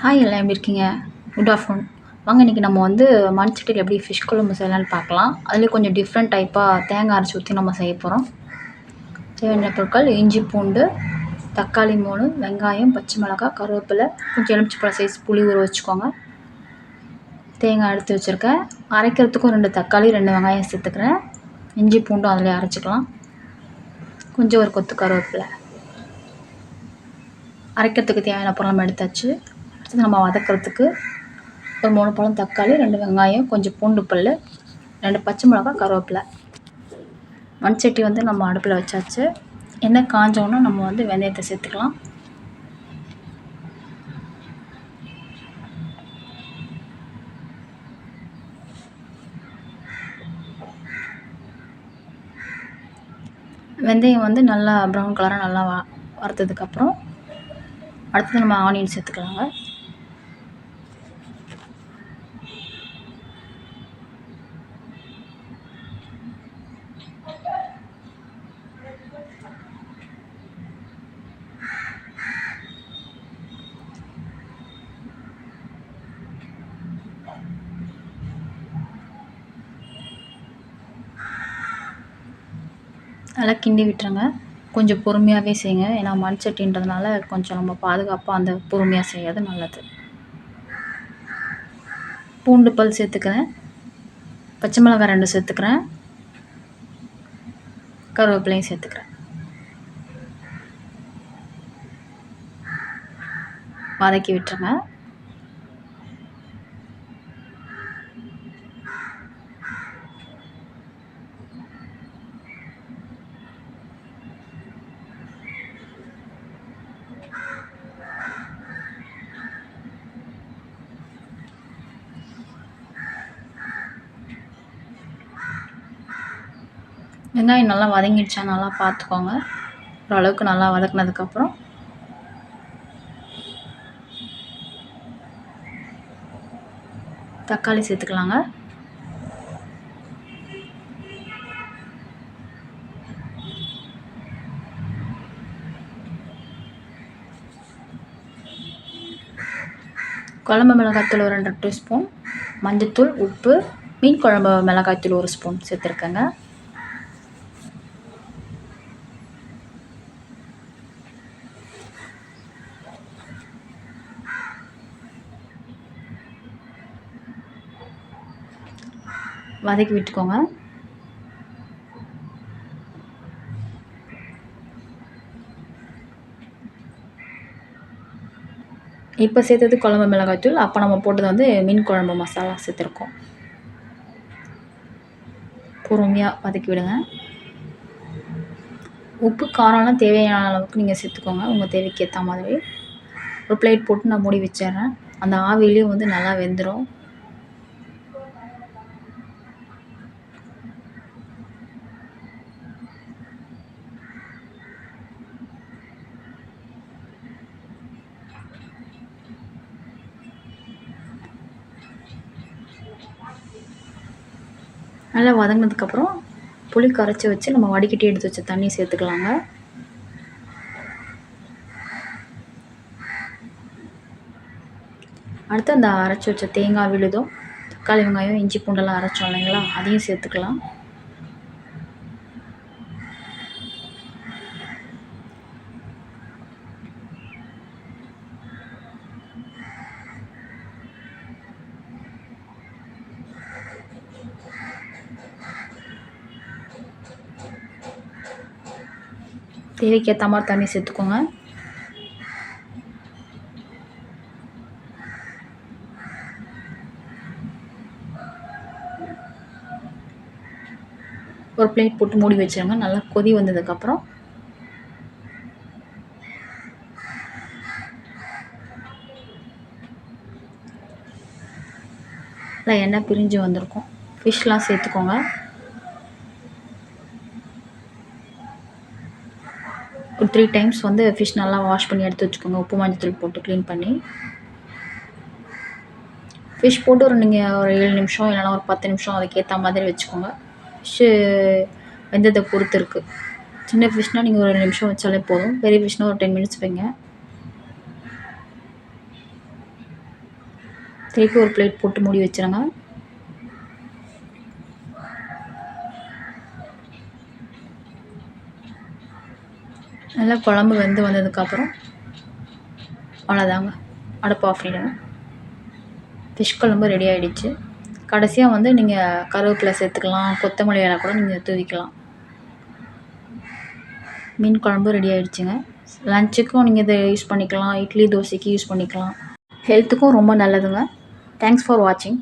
Hi எல்லாம் எப்படி இருக்கீங்க? Good afternoon. வாங்க இன்னைக்கு நம்ம வந்து மண்சட்டியில் எப்படி ஃபிஷ் குழம்பு செய்யலாம்னு பார்க்கலாம். அதுலேயும் கொஞ்சம் டிஃப்ரெண்ட் டைப்பாக தேங்காய் அரைச்சி ஊற்றி நம்ம செய்ய போகிறோம். தேவையான பொருட்கள் இஞ்சி பூண்டு, தக்காளி 3, வெங்காயம், பச்சை மிளகாய், கருவேப்பிலை, கொஞ்சம் எலுமிச்சைப்பழம் சைஸ் புளி ஊற வச்சுக்கோங்க. தேங்காய் எடுத்து வச்சுருக்கேன். அரைக்கிறதுக்கும் 2 தக்காளி 2 வெங்காயம் சேர்த்துக்கிறேன். இஞ்சி பூண்டும் அதிலே அரைச்சிக்கலாம். கொஞ்சம் ஒரு கொத்து கருவேப்பிலை. அரைக்கிறதுக்கு தேவையான பொருள் நம்ம எடுத்தாச்சு. அடுத்தது நம்ம வதக்கிறதுக்கு ஒரு 3 பழம் தக்காளி, 2 வெங்காயம், கொஞ்சம் பூண்டு பல், 2 பச்சை மிளகாய், கருவேப்பிலை. மண்சட்டி வந்து நம்ம அடுப்பில் வச்சாச்சு. எண்ணெய் காஞ்சோன்னா நம்ம வந்து வெந்தயத்தை சேர்த்துக்கலாம். வெந்தயம் வந்து நல்லா ப்ரௌன் கலராக நல்லா வறுத்ததுக்கப்புறம் அடுத்தது நம்ம ஆனியன் சேர்த்துக்கலாங்க. நல்லா கிண்டி விட்டுருங்க. கொஞ்சம் பொறுமையாகவே செய்யுங்க. ஏன்னா மண்சட்டின்றதுனால கொஞ்சம் நம்ம பாதுகாப்பாக அந்த பொறுமையாக செய்யறது நல்லது. பூண்டு பல் சேர்த்துக்கிறேன். பச்சை மிளகாய் 2 சேர்த்துக்கிறேன். கருவேப்பிலையும் சேர்த்துக்கிறேன். வதக்கி விட்டுருங்க. வெங்காயம் நல்லா வதங்கிடுச்சா நல்லா பார்த்துக்கோங்க. ஓரளவுக்கு நல்லா வதக்குனதுக்கப்புறம் தக்காளி சேர்த்துக்கலாங்க. குழம்பு மிளகாய்த்தூள் ஒரு 2 டீஸ்பூன், மஞ்சத்தூள், உப்பு, மீன் குழம்பு மிளகாய்த்தூள் 1 ஸ்பூன் சேர்த்துருக்கேங்க. வதக்கி விட்டுக்கோங்க. இப்போ சேர்த்தது குழம்பு மிளகாய்த்தூள். அப்போ நம்ம போட்டது வந்து மீன் குழம்பு மசாலா சேர்த்துருக்கோம். பொறுமையாக வதக்கி விடுங்க. உப்பு காரம்லாம் தேவையான அளவுக்கு நீங்கள் சேர்த்துக்கோங்க. உங்கள் தேவைக்கு ஏற்ற மாதிரி. ஒரு பிளேட் போட்டு நான் மூடி வச்சிடுறேன். அந்த ஆவிலையும் வந்து நல்லா வெந்துடும். நல்லா வதங்கினதுக்கப்புறம் புளி கரைச்சி வச்சு நம்ம வடிகட்டி எடுத்து வச்ச தண்ணி சேர்த்துக்கலாங்க. அடுத்து அந்த அரைச்சி வச்ச தேங்காய் விழுதும், தக்காளி வெங்காயம் இஞ்சி பூண்டெல்லாம் அரைச்சோம் இல்லைங்களா, அதையும் சேர்த்துக்கலாம். தேவைக்கு ஏற்ற மாதிரி தண்ணி சேர்த்துக்கோங்க. ஒரு பிளேட் போட்டு மூடி வச்சிருங்க. நல்லா கொதி வந்ததுக்கப்புறம் நல்லா எண்ணெய் பிரிஞ்சு வந்திருக்கும். ஃபிஷ்லாம் சேர்த்துக்கோங்க. ஒரு 3 டைம்ஸ் வந்து ஃபிஷ் நல்லா வாஷ் பண்ணி எடுத்து வச்சுக்கோங்க. உப்பு மஞ்சத்தூள் போட்டு க்ளீன் பண்ணி. ஃபிஷ் போட்டு நீங்கள் ஒரு 7 நிமிஷம் இல்லைனா ஒரு 10 நிமிஷம் அதுக்கேற்ற மாதிரி வச்சுக்கோங்க. ஃபிஷ்ஷு வெந்ததை பொறுத்து இருக்குது. சின்ன ஃபிஷ்னால் நீங்கள் ஒரு 2 நிமிஷம் வச்சாலே போதும். பெரிய ஃபிஷ்னால் ஒரு 10 மினிட்ஸ் வைங்க. திருப்பி ஒரு பிளேட் போட்டு மூடி வச்சுருங்க. நல்லா குழம்பு வெந்து வந்ததுக்கப்புறம் அவ்வளோதாங்க, அடுப்பு ஆஃப் பண்ணிவிடுங்க. ஃபிஷ் குழம்பு ரெடி ஆகிடுச்சு. கடைசியாக வந்து நீங்கள் கருவேப்பிலை சேர்த்துக்கலாம், கொத்தமல்லி இலை கூட நீங்கள் தூவிக்கலாம். மீன் குழம்பு ரெடி ஆகிடுச்சுங்க. லஞ்சுக்கும் நீங்கள் இதை யூஸ் பண்ணிக்கலாம், இட்லி தோசைக்கு யூஸ் பண்ணிக்கலாம். ஹெல்த்துக்கும் ரொம்ப நல்லதுங்க. தேங்க்ஸ் ஃபார் வாட்சிங்.